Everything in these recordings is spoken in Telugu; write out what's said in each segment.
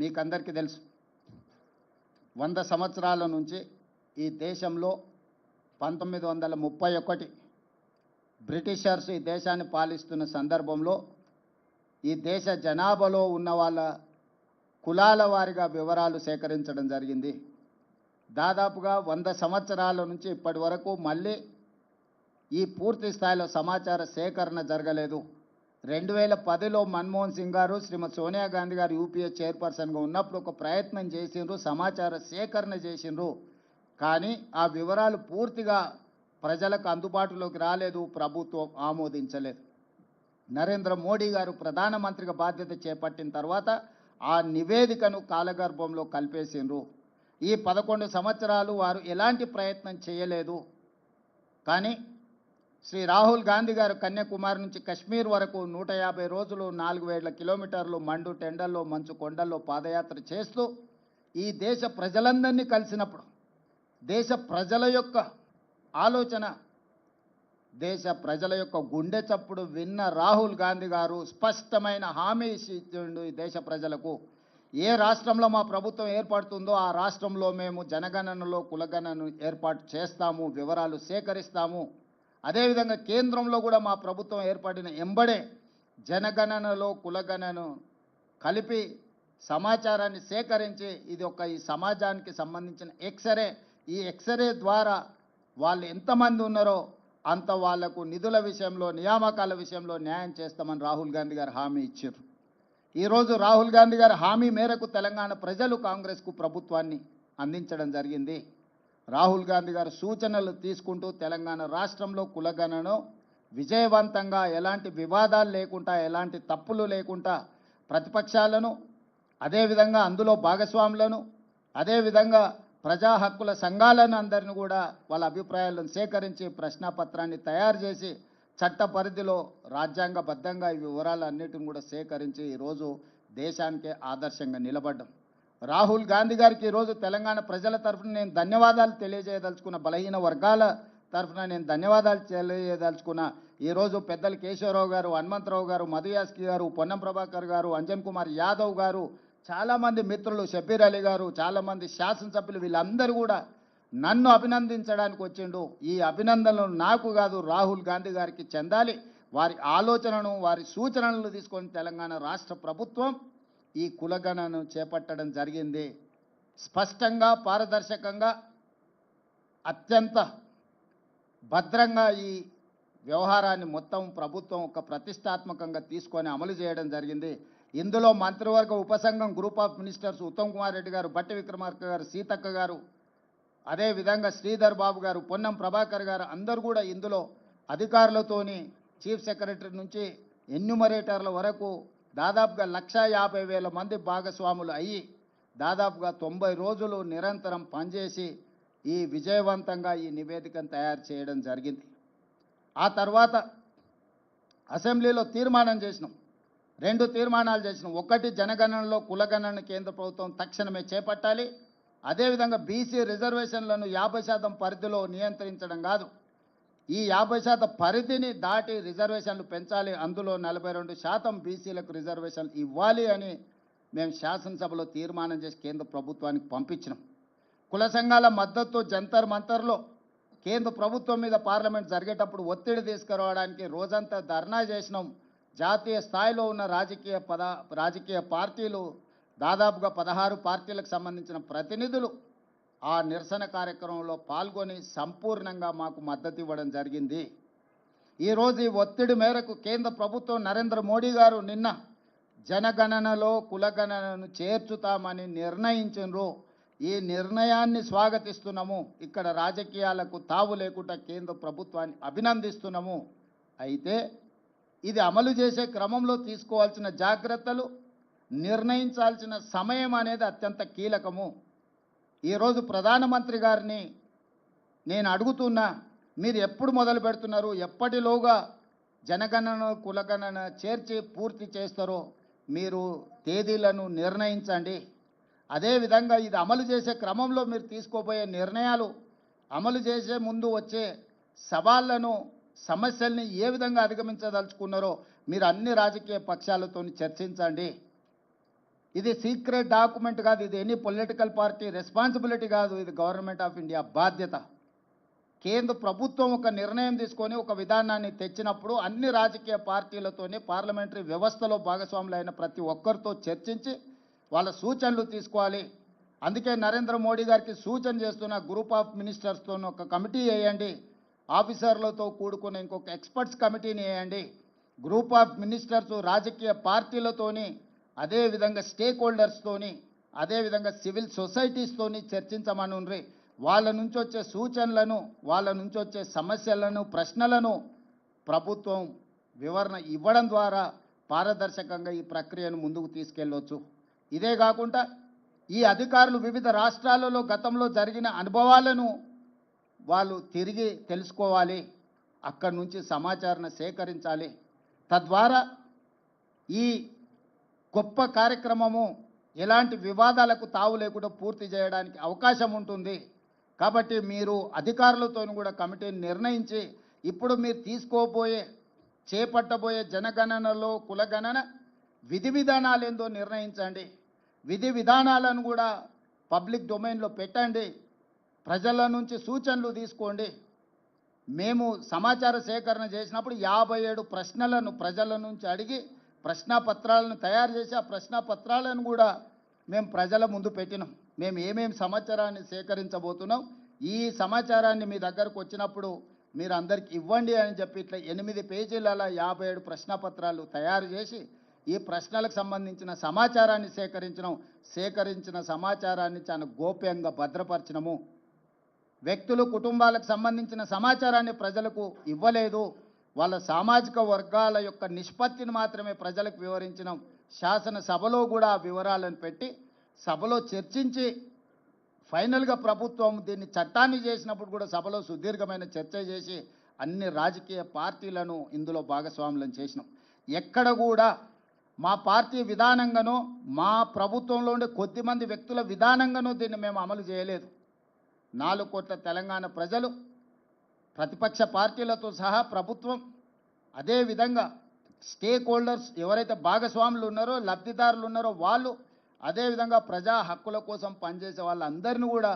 మీకందరికీ తెలుసు 100 సంవత్సరాల నుంచి ఈ దేశంలో 1931 బ్రిటిషర్స్ ఈ దేశాన్ని పాలిస్తున్న సందర్భంలో ఈ దేశ జనాభాలో ఉన్న వాళ్ళ కులాల వారీగా వివరాలు సేకరించడం జరిగింది. దాదాపుగా 100 సంవత్సరాల నుంచి ఇప్పటి వరకు మళ్ళీ ఈ పూర్తి స్థాయిలో సమాచార సేకరణ జరగలేదు. 2010లో మన్మోహన్ సింగ్ గారు శ్రీమతి సోనియా గాంధీ గారు యూపీఏ చైర్పర్సన్గా ఉన్నప్పుడు ఒక ప్రయత్నం చేసిండ్రు, సమాచార సేకరణ చేసిండ్రు. కానీ ఆ వివరాలు పూర్తిగా ప్రజలకు అందుబాటులోకి రాలేదు, ప్రభుత్వం ఆమోదించలేదు. నరేంద్ర మోడీ గారు ప్రధానమంత్రిగా బాధ్యత చేపట్టిన తర్వాత ఆ నివేదికను కాలగర్భంలో కలిపేసిండ్రు. ఈ 11 సంవత్సరాలు వారు ఎలాంటి ప్రయత్నం చేయలేదు. కానీ శ్రీ రాహుల్ గాంధీ గారు కన్యాకుమారి నుంచి కశ్మీర్ వరకు 150 రోజులు 4000 కిలోమీటర్లు మండు టెండల్లో మంచు కొండల్లో పాదయాత్ర చేస్తూ ఈ దేశ ప్రజలందరినీ కలిసినప్పుడు దేశ ప్రజల యొక్క ఆలోచన, దేశ ప్రజల యొక్క గుండె చప్పుడు విన్న రాహుల్ గాంధీ గారు స్పష్టమైన హామీ ఇచ్చిండు ఈ దేశ ప్రజలకు. ఏ రాష్ట్రంలో మా ప్రభుత్వం ఏర్పడుతుందో ఆ రాష్ట్రంలో మేము జనగణనలో కులగణనను ఏర్పాటు చేస్తాము, వివరాలు సేకరిస్తాము. అదేవిధంగా కేంద్రంలో కూడా మా ప్రభుత్వం ఏర్పడిన ఎంబడే జనగణనలో కులగణనను కలిపి సమాచారాన్ని సేకరించి ఇది ఈ సమాజానికి సంబంధించిన ఎక్స్రే, ఈ ఎక్స్రే ద్వారా వాళ్ళు ఎంతమంది ఉన్నారో అంత వాళ్లకు నిధుల విషయంలో, నియామకాల విషయంలో న్యాయం చేస్తామని రాహుల్ గాంధీ గారు హామీ ఇచ్చారు. ఈరోజు రాహుల్ గాంధీ గారు హామీ మేరకు తెలంగాణ ప్రజలు కాంగ్రెస్కు ప్రభుత్వాన్ని అందించడం జరిగింది. రాహుల్ గాంధీ గారు సూచనలు తీసుకుంటూ తెలంగాణ రాష్ట్రంలో కులగణను విజయవంతంగా ఎలాంటి వివాదాలు లేకుండా, ఎలాంటి తప్పులు లేకుండా ప్రతిపక్షాలను, అదేవిధంగా అందులో భాగస్వాములను, అదేవిధంగా ప్రజా హక్కుల సంఘాలను అందరిని కూడా వాళ్ళ అభిప్రాయాలను సేకరించి ప్రశ్నాపత్రాన్ని తయారు చేసి చట్ట పరిధిలో రాజ్యాంగబద్ధంగా ఈ వివరాలన్నిటిని కూడా సేకరించి ఈరోజు దేశానికే ఆదర్శంగా నిలబడ్డం. రాహుల్ గాంధీ గారికి ఈరోజు తెలంగాణ ప్రజల తరఫున నేను ధన్యవాదాలు తెలియజేయదలుచుకున్న, బలహీన వర్గాల తరఫున నేను ధన్యవాదాలు తెలియజేయదలుచుకున్న. ఈరోజు పెద్దలు కేశవరావు గారు, హనుమంతరావు గారు, మధుయాస్కి గారు, పొన్నం ప్రభాకర్ గారు, అంజన్ కుమార్ యాదవ్ గారు, చాలామంది మిత్రులు, షబీర్ అలీ గారు, చాలామంది శాసనసభ్యులు, వీళ్ళందరూ కూడా నన్ను అభినందించడానికి వచ్చిండు. ఈ అభినందనలు నాకు కాదు, రాహుల్ గాంధీ గారికి చెందాలి. వారి ఆలోచనను, వారి సూచనలను తీసుకొని తెలంగాణ రాష్ట్ర ప్రభుత్వం ఈ కులగణను చేపట్టడం జరిగింది. స్పష్టంగా, పారదర్శకంగా, అత్యంత భద్రంగా ఈ వ్యవహారాన్ని మొత్తం ప్రభుత్వం ఒక ప్రతిష్టాత్మకంగా తీసుకొని అమలు చేయడం జరిగింది. ఇందులో మంత్రివర్గ ఉపసంఘం group of ministers Uttam Kumar Reddy గారు, బట్టి విక్రమార్క గారు, సీతక్క గారు, అదేవిధంగా శ్రీధర్ బాబు గారు, పొన్నం ప్రభాకర్ గారు అందరూ కూడా ఇందులో అధికారులతోని చీఫ్ సెక్రటరీ నుంచి ఎన్యూమరేటర్ల వరకు దాదాపుగా 150,000 మంది భాగస్వాములు అయ్యి దాదాపుగా 90 రోజులు నిరంతరం పనిచేసి ఈ విజయవంతంగా ఈ నివేదికను తయారు చేయడం జరిగింది. ఆ తర్వాత అసెంబ్లీలో తీర్మానం చేసినాం, 2 తీర్మానాలు చేసినాం. ఒకటి, జనగణనలో కులగణన కేంద్ర ప్రభుత్వం తక్షణమే చేపట్టాలి. అదేవిధంగా బీసీ రిజర్వేషన్లను 50% పరిధిలో నియంత్రించడం కాదు, ఈ 50% పరిధిని దాటి రిజర్వేషన్లు పెంచాలి. అందులో 42% బీసీలకు రిజర్వేషన్లు ఇవ్వాలి అని మేము శాసనసభలో తీర్మానం చేసి కేంద్ర ప్రభుత్వానికి పంపించినాం. కుల సంఘాల మద్దతు జంతర్ మంతర్లో కేంద్ర ప్రభుత్వం మీద పార్లమెంట్ జరిగేటప్పుడు ఒత్తిడి తీసుకురావడానికి రోజంతా ధర్నా చేసినాం. జాతీయ స్థాయిలో ఉన్న రాజకీయ పార్టీలు, దాదాపుగా 16 పార్టీలకు సంబంధించిన ప్రతినిధులు ఆ నిరసన కార్యక్రమంలో పాల్గొని సంపూర్ణంగా మాకు మద్దతు ఇవ్వడం జరిగింది. ఈరోజు ఈ ఒత్తిడి మేరకు కేంద్ర ప్రభుత్వం నరేంద్ర మోడీ గారు నిన్న జనగణనలో కులగణనను చేర్చుతామని నిర్ణయించారు. ఈ నిర్ణయాన్ని స్వాగతిస్తున్నాము. ఇక్కడ రాజకీయాలకు తావు లేకుండా కేంద్ర ప్రభుత్వాన్ని అభినందిస్తున్నాము. అయితే ఇది అమలు చేసే క్రమంలో తీసుకోవాల్సిన జాగ్రత్తలు, నిర్ణయించాల్సిన సమయం అనేది అత్యంత కీలకము. ఈరోజు ప్రధానమంత్రి గారిని నేను అడుగుతున్నా, మీరు ఎప్పుడు మొదలు పెడుతున్నారు, ఎప్పటిలోగా జనగణన కులగణన చేర్చి పూర్తి చేస్తారో మీరు తేదీలను నిర్ణయించండి. అదేవిధంగా ఇది అమలు చేసే క్రమంలో మీరు తీసుకోబోయే నిర్ణయాలు, అమలు చేసే ముందు వచ్చే సవాళ్లను, సమస్యల్ని ఏ విధంగా అధిగమించదలుచుకున్నారో మీరు అన్ని రాజకీయ పక్షాలతో చర్చించండి. ఇది సీక్రెట్ డాక్యుమెంట్ కాదు, ఇది ఎనీ పొలిటికల్ పార్టీ రెస్పాన్సిబిలిటీ కాదు, ఇది గవర్నమెంట్ ఆఫ్ ఇండియా బాధ్యత. కేంద్ర ప్రభుత్వం ఒక నిర్ణయం తీసుకొని ఒక విధానాన్ని తెచ్చినప్పుడు అన్ని రాజకీయ పార్టీలతోనే పార్లమెంటరీ వ్యవస్థలో భాగస్వాములైన ప్రతి ఒక్కరితో చర్చించి వాళ్ళ సూచనలు తీసుకోవాలి. అందుకే నరేంద్ర మోడీ గారికి సూచన చేస్తున్న గ్రూప్ ఆఫ్ మినిస్టర్స్తో ఒక కమిటీ వేయండి, ఆఫీసర్లతో కూడుకున్న ఇంకొక ఎక్స్పర్ట్స్ కమిటీని వేయండి. గ్రూప్ ఆఫ్ మినిస్టర్స్ రాజకీయ పార్టీలతోని, అదేవిధంగా స్టేక్ హోల్డర్స్తోని, అదేవిధంగా సివిల్ సొసైటీస్తోని చర్చించమనుండ్రి. వాళ్ళ నుంచి వచ్చే సూచనలను, వాళ్ళ నుంచి వచ్చే సమస్యలను, ప్రశ్నలను ప్రభుత్వం వివరణ ఇవ్వడం ద్వారా పారదర్శకంగా ఈ ప్రక్రియను ముందుకు తీసుకెళ్ళవచ్చు. ఇదే కాకుండా ఈ అధికారులు వివిధ రాష్ట్రాలలో గతంలో జరిగిన అనుభవాలను వాళ్ళు తిరిగి తెలుసుకోవాలి, అక్కడి నుంచి సమాచారాన్ని సేకరించాలి. తద్వారా ఈ గొప్ప కార్యక్రమము ఎలాంటి వివాదాలకు తావు లేకుండా పూర్తి చేయడానికి అవకాశం ఉంటుంది. కాబట్టి మీరు అధికారులతో కూడా కమిటీని నిర్ణయించి ఇప్పుడు మీరు చేపట్టబోయే జనగణనలో కులగణన విధి విధానాలు ఏందో నిర్ణయించండి. విధి విధానాలను కూడా పబ్లిక్ డొమైన్లో పెట్టండి. ప్రజల నుంచి సూచనలు తీసుకోండి. మేము సమాచార సేకరణ చేసినప్పుడు 57 ప్రశ్నలను ప్రజల నుంచి అడిగి ప్రశ్నాపత్రాలను తయారు చేసి ఆ ప్రశ్నాపత్రాలను కూడా మేము ప్రజల ముందు పెట్టినాం. మేము ఏమేమి సమాచారాన్ని సేకరించబోతున్నాం, ఈ సమాచారాన్ని మీ దగ్గరకు వచ్చినప్పుడు మీరు అందరికి ఇవ్వండి అని చెప్పి ఇట్లా 8 పేజీలలో 57 ప్రశ్నాపత్రాలు తయారు చేసి ఈ ప్రశ్నలకు సంబంధించిన సమాచారాన్ని సేకరించిన సమాచారాన్ని చాలా గోప్యంగా భద్రపరిచినము. వ్యక్తులు, కుటుంబాలకు సంబంధించిన సమాచారాన్ని ప్రజలకు ఇవ్వలేదు. వాళ్ళ సామాజిక వర్గాల యొక్క నిష్పత్తిని మాత్రమే ప్రజలకు వివరించినాం. శాసనసభలో కూడా ఆ వివరాలను పెట్టి సభలో చర్చించి ఫైనల్గా ప్రభుత్వం దీన్ని చట్టాన్ని చేసినప్పుడు కూడా సభలో సుదీర్ఘమైన చర్చ చేసి అన్ని రాజకీయ పార్టీలను ఇందులో భాగస్వాములను చేసినాం. ఎక్కడ కూడా మా పార్టీ విధానంగానో మా ప్రభుత్వంలో ఉండే కొద్దిమంది వ్యక్తుల విధానంగానో దీన్ని మేము అమలు చేయలేదు. 4 కోట్ల తెలంగాణ ప్రజలు, ప్రతిపక్ష పార్టీలతో సహా ప్రభుత్వం, అదేవిధంగా స్టేక్ హోల్డర్స్ ఎవరైతే భాగస్వాములు ఉన్నారో, లబ్ధిదారులు ఉన్నారో వాళ్ళు, అదేవిధంగా ప్రజా హక్కుల కోసం పనిచేసే వాళ్ళందరినీ కూడా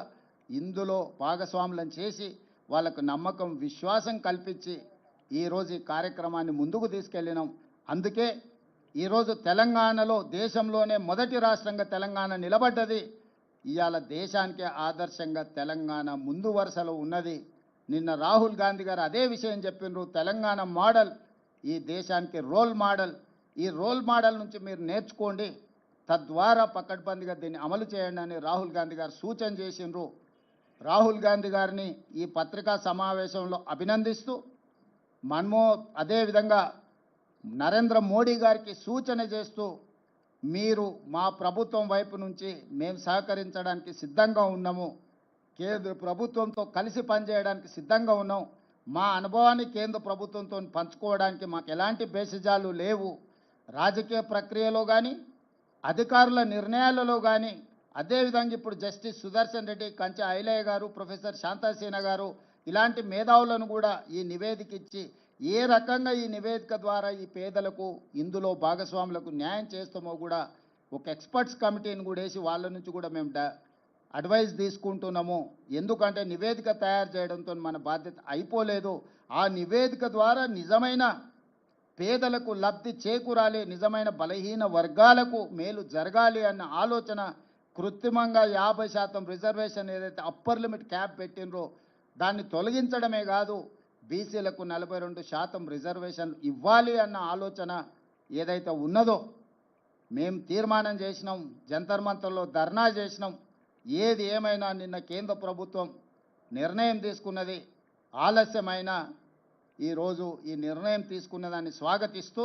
ఇందులో భాగస్వాములను చేసి వాళ్ళకు నమ్మకం, విశ్వాసం కల్పించి ఈరోజు ఈ కార్యక్రమాన్ని ముందుకు తీసుకెళ్ళినాం. అందుకే ఈరోజు తెలంగాణలో దేశంలోనే మొదటి రాష్ట్రంగా తెలంగాణ నిలబడ్డది. ఇవాళ దేశానికే ఆదర్శంగా తెలంగాణ ముందు వరుసలో ఉన్నది. నిన్న రాహుల్ గాంధీ గారు అదే విషయం చెప్పినారు. తెలంగాణ మోడల్ ఈ దేశానికి రోల్ మోడల్. ఈ రోల్ మోడల్ నుంచి మీరు నేర్చుకోండి, తద్వారా పకడ్బందీగా దీన్ని అమలు చేయండి అని రాహుల్ గాంధీ గారు సూచన చేసినారు. రాహుల్ గాంధీ గారిని ఈ పత్రికా సమావేశంలో అభినందిస్తూ అదేవిధంగా నరేంద్ర మోడీ గారికి సూచన చేస్తూ మీరు మా ప్రభుత్వం వైపు నుంచి మేము సహకరించడానికి సిద్ధంగా ఉన్నాము, కేంద్ర ప్రభుత్వంతో కలిసి పనిచేయడానికి సిద్ధంగా ఉన్నాం. మా అనుభవాన్ని కేంద్ర ప్రభుత్వంతో పంచుకోవడానికి మాకు ఎలాంటి బేసిజాలు లేవు. రాజకీయ ప్రక్రియలో కానీ, అధికారుల నిర్ణయాలలో కానీ, అదేవిధంగా ఇప్పుడు జస్టిస్ సుదర్శన్ రెడ్డి, కంచె ఐలయ్య గారు, ప్రొఫెసర్ శాంతాసేన గారు ఇలాంటి మేధావులను కూడా ఈ నివేదిక ఇచ్చి ఏ రకంగా ఈ నివేదిక ద్వారా ఈ పేదలకు, ఇందులో భాగస్వాములకు న్యాయం చేస్తామో కూడా ఒక ఎక్స్పర్ట్స్ కమిటీని కూడా వేసి వాళ్ళ నుంచి కూడా మేము అడ్వైస్ తీసుకుంటున్నాము. ఎందుకంటే నివేదిక తయారు చేయడంతో మన బాధ్యత అయిపోలేదు. ఆ నివేదిక ద్వారా నిజమైన పేదలకు లబ్ధి చేకూరాలి, నిజమైన బలహీన వర్గాలకు మేలు జరగాలి అన్న ఆలోచన కృత్రిమంగా 50% రిజర్వేషన్ ఏదైతే అప్పర్ లిమిట్ క్యాప్ పెట్టినరో దాన్ని తొలగించడమే కాదు, బీసీలకు 42% రిజర్వేషన్ ఇవ్వాలి అన్న ఆలోచన ఏదైతే ఉన్నదో మేము తీర్మానం చేసినాం, జంతర్ మంతర్లో ధర్నా చేసినాం. ఏది ఏమైనా నిన్న కేంద్ర ప్రభుత్వం నిర్ణయం తీసుకున్నది, ఆలస్యమైన ఈరోజు ఈ నిర్ణయం తీసుకున్న దాన్ని స్వాగతిస్తూ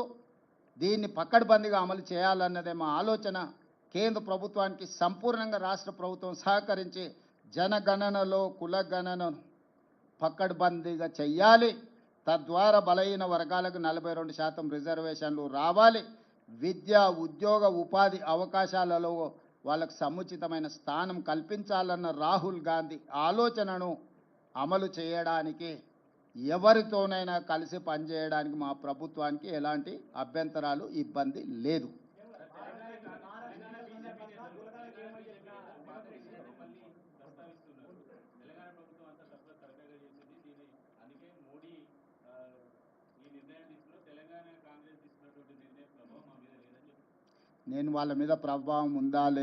దీన్ని పకడ్బందీగా అమలు చేయాలన్నదే మా ఆలోచన. కేంద్ర ప్రభుత్వానికి సంపూర్ణంగా రాష్ట్ర ప్రభుత్వం సహకరించి జనగణనలో కులగణనను పకడ్బందీగా చెయ్యాలి. తద్వారా బలహీన వర్గాలకు 42% రిజర్వేషన్లు రావాలి. విద్య, ఉద్యోగ, ఉపాధి అవకాశాలలో వాళ్ళకు సముచితమైన స్థానం కల్పించాలన్న రాహుల్ గాంధీ ఆలోచనను అమలు చేయడానికి ఎవరితోనైనా కలిసి పనిచేయడానికి మా ప్రభుత్వానికి ఎలాంటి అభ్యంతరాలు, ఇబ్బంది లేదు. నేను వాళ్ళ మీద ప్రభావం ఉందా లేదా